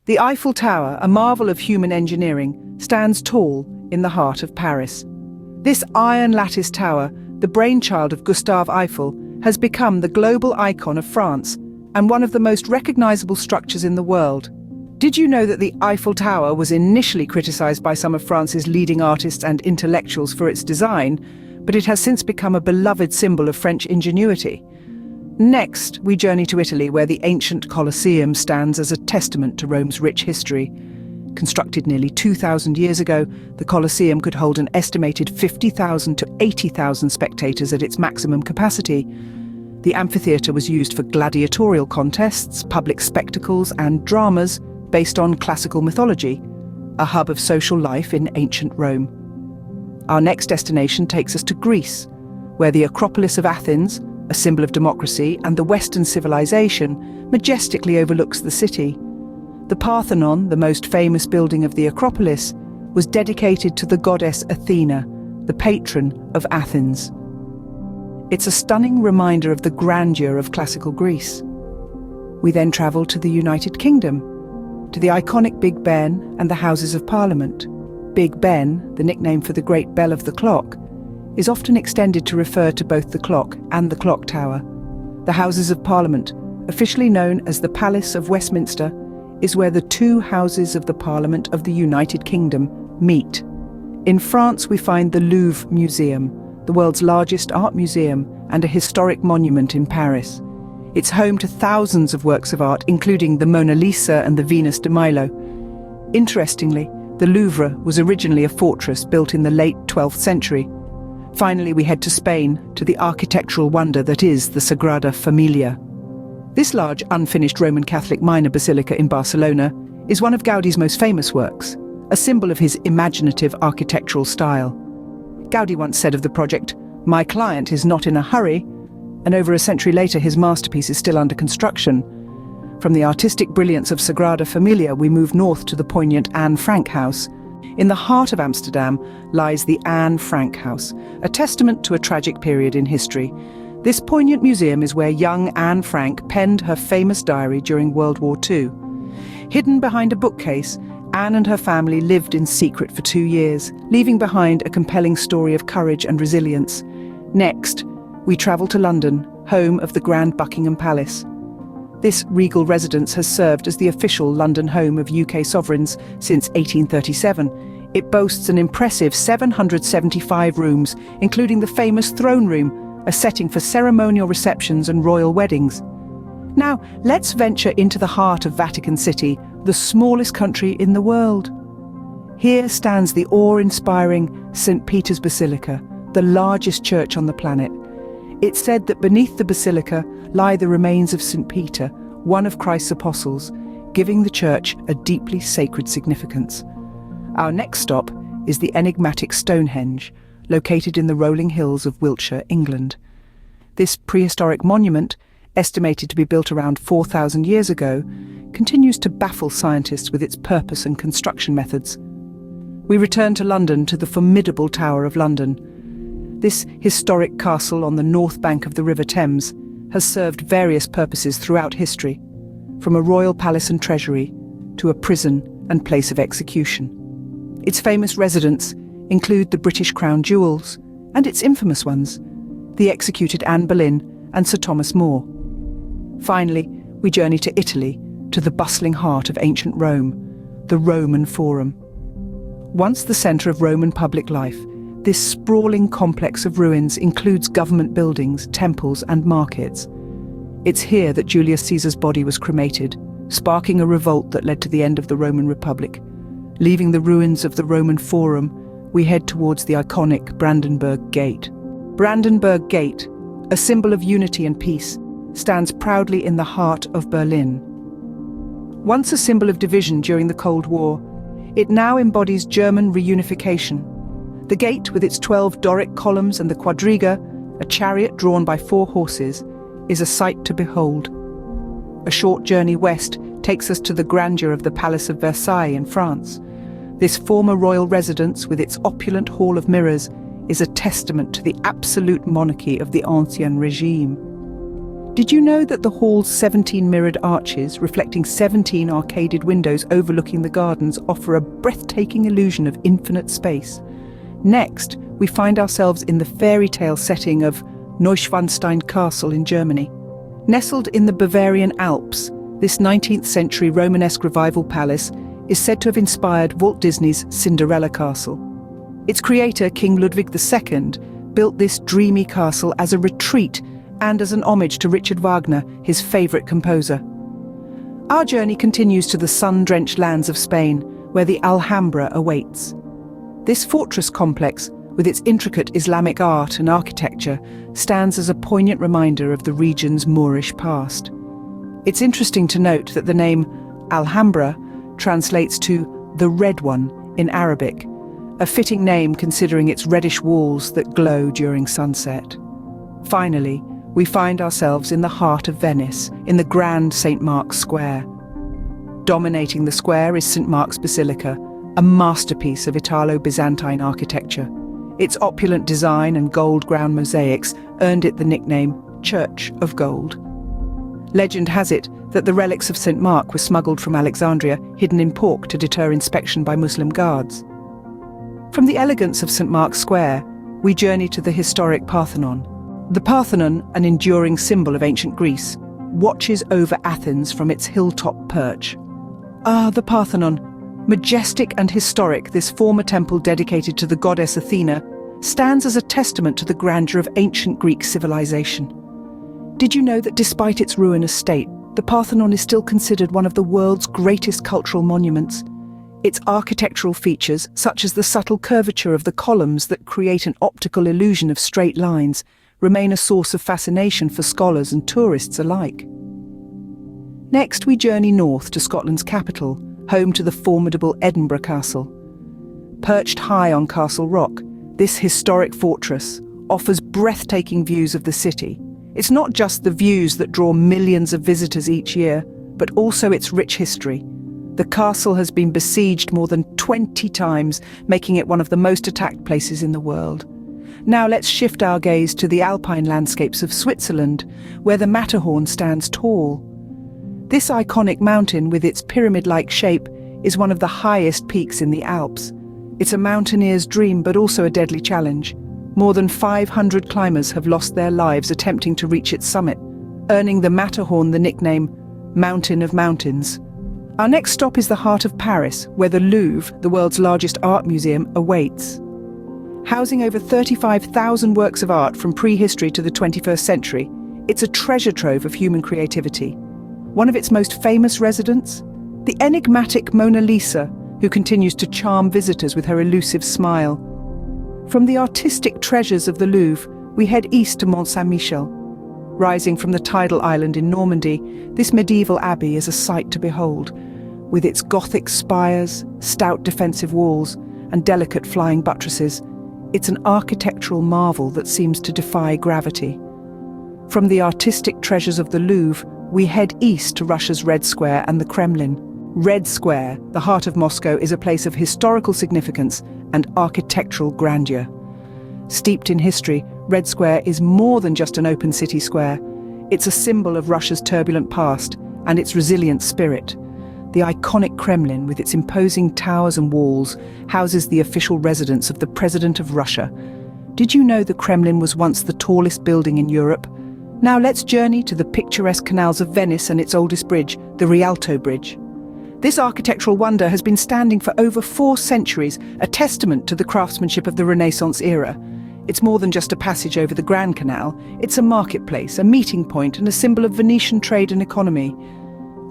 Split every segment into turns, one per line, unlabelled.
The Eiffel Tower, a marvel of human engineering, stands tall in the heart of Paris. This iron lattice tower, the brainchild of Gustave Eiffel, has become the global icon of France and one of the most recognizable structures in the world. Did you know that the Eiffel Tower was initially criticized by some of France's leading artists and intellectuals for its design, but it has since become a beloved symbol of French ingenuity? Next, we journey to Italy, where the ancient Colosseum stands as a testament to Rome's rich history. Constructed nearly 2,000 years ago, the Colosseum could hold an estimated 50,000 to 80,000 spectators at its maximum capacity. The amphitheatre was used for gladiatorial contests, public spectacles and dramas based on classical mythology, a hub of social life in ancient Rome. Our next destination takes us to Greece, where the Acropolis of Athens, a symbol of democracy and the Western civilization, majestically overlooks the city. The Parthenon, the most famous building of the Acropolis, was dedicated to the goddess Athena, the patron of Athens. It's a stunning reminder of the grandeur of classical Greece. We then travel to the United Kingdom, to the iconic Big Ben and the Houses of Parliament. Big Ben, the nickname for the Great Bell of the Clock, is often extended to refer to both the clock and the clock tower. The Houses of Parliament, officially known as the Palace of Westminster, is where the two houses of the Parliament of the United Kingdom meet. In France, we find the Louvre Museum, the world's largest art museum and a historic monument in Paris. It's home to thousands of works of art, including the Mona Lisa and the Venus de Milo. Interestingly, the Louvre was originally a fortress built in the late 12th century. Finally, we head to Spain, to the architectural wonder that is the Sagrada Família. This large, unfinished Roman Catholic minor basilica in Barcelona is one of Gaudí's most famous works, a symbol of his imaginative architectural style. Gaudí once said of the project, "My client is not in a hurry," and over a century later his masterpiece is still under construction. From the artistic brilliance of Sagrada Família, we move north to the poignant Anne Frank house. In the heart of Amsterdam lies the Anne Frank house, a testament to a tragic period in history. This poignant museum is where young Anne Frank penned her famous diary during World War II. Hidden behind a bookcase, Anne and her family lived in secret for 2 years, leaving behind a compelling story of courage and resilience. Next, we travel to London, home of the Grand Buckingham Palace. This regal residence has served as the official London home of UK sovereigns since 1837. It boasts an impressive 775 rooms, including the famous throne room, a setting for ceremonial receptions and royal weddings. Now, let's venture into the heart of Vatican City, the smallest country in the world. Here stands the awe-inspiring St. Peter's Basilica, the largest church on the planet. It's said that beneath the basilica lie the remains of St. Peter, one of Christ's apostles, giving the church a deeply sacred significance. Our next stop is the enigmatic Stonehenge, located in the rolling hills of Wiltshire, England. This prehistoric monument, estimated to be built around 4,000 years ago, continues to baffle scientists with its purpose and construction methods. We return to London, to the formidable Tower of London. This historic castle on the north bank of the River Thames has served various purposes throughout history, from a royal palace and treasury to a prison and place of execution. Its famous residents include the British Crown Jewels and its infamous ones, the executed Anne Boleyn and Sir Thomas More. Finally, we journey to Italy, to the bustling heart of ancient Rome, the Roman Forum. Once the centre of Roman public life, this sprawling complex of ruins includes government buildings, temples and markets. It's here that Julius Caesar's body was cremated, sparking a revolt that led to the end of the Roman Republic. Leaving the ruins of the Roman Forum, we head towards the iconic Brandenburg Gate. Brandenburg Gate, a symbol of unity and peace, stands proudly in the heart of Berlin. Once a symbol of division during the Cold War, it now embodies German reunification. The gate, with its 12 Doric columns and the quadriga, a chariot drawn by 4 horses, is a sight to behold. A short journey west takes us to the grandeur of the Palace of Versailles in France. This former royal residence, with its opulent hall of mirrors, is a testament to the absolute monarchy of the Ancien Régime. Did you know that the hall's 17 mirrored arches, reflecting 17 arcaded windows overlooking the gardens, offer a breathtaking illusion of infinite space? Next, we find ourselves in the fairy tale setting of Neuschwanstein Castle in Germany. Nestled in the Bavarian Alps, this 19th century Romanesque revival palace is said to have inspired Walt Disney's Cinderella Castle. Its creator, King Ludwig II, built this dreamy castle as a retreat and as an homage to Richard Wagner, his favourite composer. Our journey continues to the sun-drenched lands of Spain, where the Alhambra awaits. This fortress complex, with its intricate Islamic art and architecture, stands as a poignant reminder of the region's Moorish past. It's interesting to note that the name Alhambra translates to the Red One in Arabic, a fitting name considering its reddish walls that glow during sunset. Finally, we find ourselves in the heart of Venice, in the grand St. Mark's Square. Dominating the square is St. Mark's Basilica, a masterpiece of Italo-Byzantine architecture. Its opulent design and gold-ground mosaics earned it the nickname Church of Gold. Legend has it that the relics of St. Mark were smuggled from Alexandria, hidden in pork to deter inspection by Muslim guards. From the elegance of St. Mark's Square, we journey to the historic Parthenon. The Parthenon, an enduring symbol of ancient Greece, watches over Athens from its hilltop perch. The Parthenon. Majestic and historic, this former temple dedicated to the goddess Athena stands as a testament to the grandeur of ancient Greek civilization. Did you know that despite its ruinous state, the Parthenon is still considered one of the world's greatest cultural monuments? Its architectural features, such as the subtle curvature of the columns that create an optical illusion of straight lines, remain a source of fascination for scholars and tourists alike. Next, we journey north to Scotland's capital, home to the formidable Edinburgh Castle. Perched high on Castle Rock, this historic fortress offers breathtaking views of the city. It's not just the views that draw millions of visitors each year, but also its rich history. The castle has been besieged more than 20 times, making it one of the most attacked places in the world. Now let's shift our gaze to the alpine landscapes of Switzerland, where the Matterhorn stands tall. This iconic mountain, with its pyramid-like shape, is one of the highest peaks in the Alps. It's a mountaineer's dream, but also a deadly challenge. More than 500 climbers have lost their lives attempting to reach its summit, earning the Matterhorn the nickname Mountain of Mountains. Our next stop is the heart of Paris, where the Louvre, the world's largest art museum, awaits. Housing over 35,000 works of art from prehistory to the 21st century, it's a treasure trove of human creativity. One of its most famous residents? The enigmatic Mona Lisa, who continues to charm visitors with her elusive smile. From the artistic treasures of the Louvre, we head east to Mont Saint-Michel. Rising from the tidal island in Normandy, this medieval abbey is a sight to behold. With its Gothic spires, stout defensive walls, and delicate flying buttresses, it's an architectural marvel that seems to defy gravity. From the artistic treasures of the Louvre, we head east to Russia's Red Square and the Kremlin. Red Square, the heart of Moscow, is a place of historical significance and architectural grandeur. Steeped in history, Red Square is more than just an open city square. It's a symbol of Russia's turbulent past and its resilient spirit. The iconic Kremlin, with its imposing towers and walls, houses the official residence of the President of Russia. Did you know the Kremlin was once the tallest building in Europe? Now let's journey to the picturesque canals of Venice and its oldest bridge, the Rialto Bridge. This architectural wonder has been standing for over 4 centuries, a testament to the craftsmanship of the Renaissance era. It's more than just a passage over the Grand Canal. It's a marketplace, a meeting point, and a symbol of Venetian trade and economy.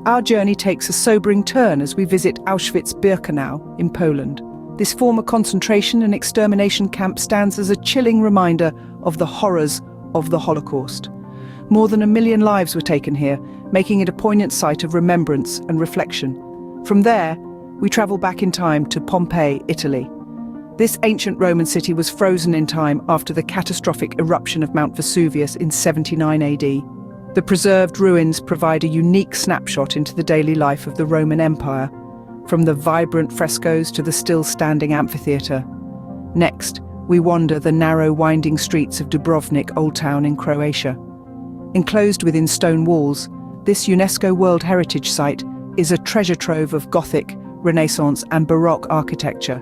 Our journey takes a sobering turn as we visit Auschwitz-Birkenau in Poland. This former concentration and extermination camp stands as a chilling reminder of the horrors of the Holocaust. More than 1 million lives were taken here, making it a poignant site of remembrance and reflection. From there, we travel back in time to Pompeii, Italy. This ancient Roman city was frozen in time after the catastrophic eruption of Mount Vesuvius in 79 AD. The preserved ruins provide a unique snapshot into the daily life of the Roman Empire, from the vibrant frescoes to the still-standing amphitheatre. Next, we wander the narrow, winding streets of Dubrovnik Old Town in Croatia. Enclosed within stone walls, this UNESCO World Heritage Site is a treasure trove of Gothic, Renaissance and Baroque architecture.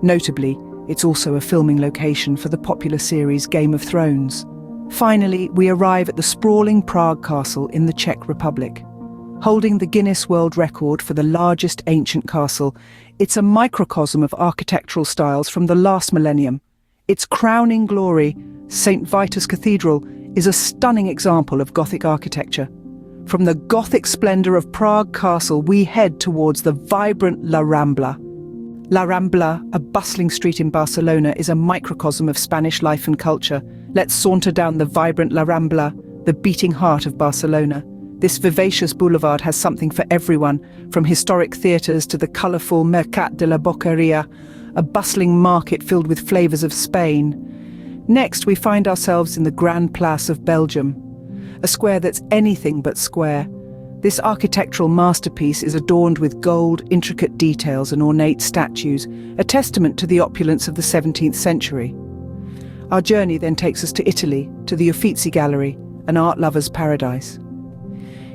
Notably, it's also a filming location for the popular series Game of Thrones. Finally, we arrive at the sprawling Prague Castle in the Czech Republic. Holding the Guinness World Record for the largest ancient castle, it's a microcosm of architectural styles from the last millennium. Its crowning glory, St. Vitus Cathedral, is a stunning example of Gothic architecture. From the Gothic splendor of Prague Castle, we head towards the vibrant La Rambla. La Rambla, a bustling street in Barcelona, is a microcosm of Spanish life and culture. Let's saunter down the vibrant La Rambla, the beating heart of Barcelona. This vivacious boulevard has something for everyone, from historic theatres to the colourful Mercat de la Boqueria, a bustling market filled with flavours of Spain. Next, we find ourselves in the Grand Place of Belgium, a square that's anything but square. This architectural masterpiece is adorned with gold, intricate details and ornate statues, a testament to the opulence of the 17th century. Our journey then takes us to Italy, to the Uffizi Gallery, an art lover's paradise.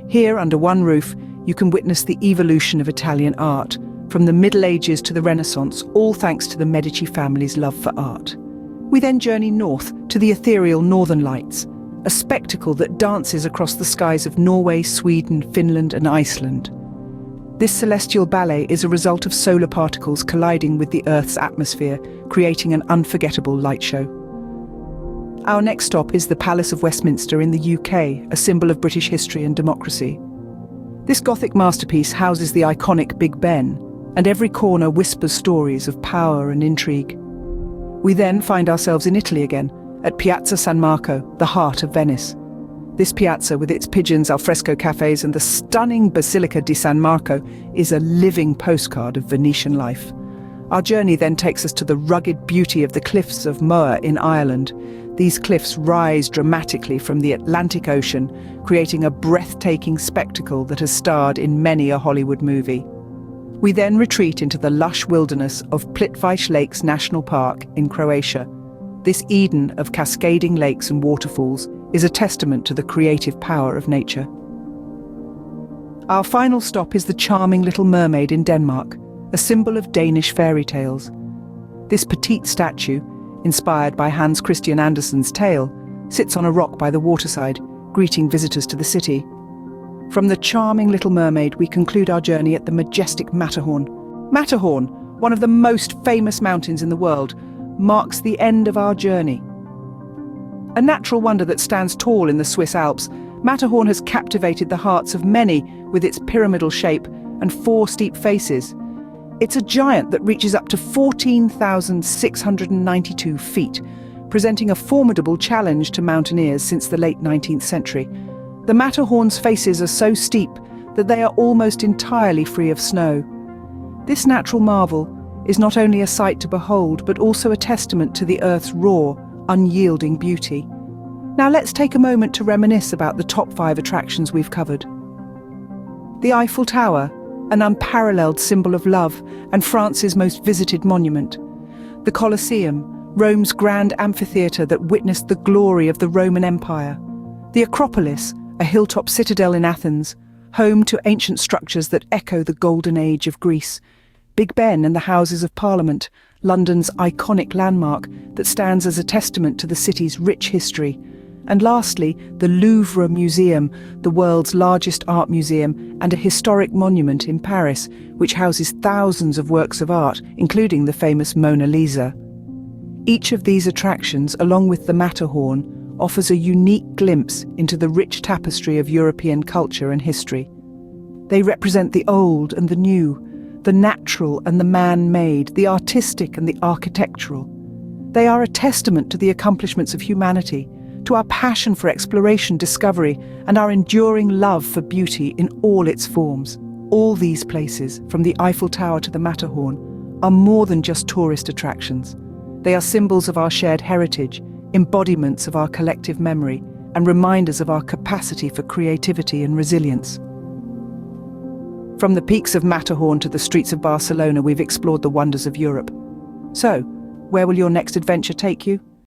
Here, under one roof, you can witness the evolution of Italian art, from the Middle Ages to the Renaissance, all thanks to the Medici family's love for art. We then journey north to the ethereal Northern Lights, a spectacle that dances across the skies of Norway, Sweden, Finland and Iceland. This celestial ballet is a result of solar particles colliding with the Earth's atmosphere, creating an unforgettable light show. Our next stop is the Palace of Westminster in the UK, a symbol of British history and democracy. This Gothic masterpiece houses the iconic Big Ben, and every corner whispers stories of power and intrigue. We then find ourselves in Italy again, at Piazza San Marco, the heart of Venice. This piazza, with its pigeons, alfresco cafes and the stunning Basilica di San Marco, is a living postcard of Venetian life. Our journey then takes us to the rugged beauty of the cliffs of Moher in Ireland. These cliffs rise dramatically from the Atlantic Ocean, creating a breathtaking spectacle that has starred in many a Hollywood movie. We then retreat into the lush wilderness of Plitvice Lakes National Park in Croatia. This Eden of cascading lakes and waterfalls is a testament to the creative power of nature. Our final stop is the charming Little Mermaid in Denmark, a symbol of Danish fairy tales. This petite statue, inspired by Hans Christian Andersen's tale, sits on a rock by the waterside, greeting visitors to the city. From the charming Little Mermaid, we conclude our journey at the majestic Matterhorn. Matterhorn, one of the most famous mountains in the world, marks the end of our journey. A natural wonder that stands tall in the Swiss Alps, Matterhorn has captivated the hearts of many with its pyramidal shape and 4 steep faces. It's a giant that reaches up to 14,692 feet, presenting a formidable challenge to mountaineers since the late 19th century. The Matterhorn's faces are so steep that they are almost entirely free of snow. This natural marvel is not only a sight to behold, but also a testament to the Earth's raw, unyielding beauty. Now let's take a moment to reminisce about the top 5 attractions we've covered. The Eiffel Tower, an unparalleled symbol of love and France's most visited monument. The Colosseum, Rome's grand amphitheatre that witnessed the glory of the Roman Empire. The Acropolis, a hilltop citadel in Athens, home to ancient structures that echo the golden age of Greece. Big Ben and the Houses of Parliament, London's iconic landmark that stands as a testament to the city's rich history. And lastly, the Louvre Museum, the world's largest art museum and a historic monument in Paris, which houses thousands of works of art, including the famous Mona Lisa. Each of these attractions, along with the Matterhorn, offers a unique glimpse into the rich tapestry of European culture and history. They represent the old and the new, the natural and the man-made, the artistic and the architectural. They are a testament to the accomplishments of humanity, to our passion for exploration, discovery, and our enduring love for beauty in all its forms. All these places, from the Eiffel Tower to the Matterhorn, are more than just tourist attractions. They are symbols of our shared heritage, embodiments of our collective memory, and reminders of our capacity for creativity and resilience. From the peaks of Matterhorn to the streets of Barcelona, we've explored the wonders of Europe. So, where will your next adventure take you?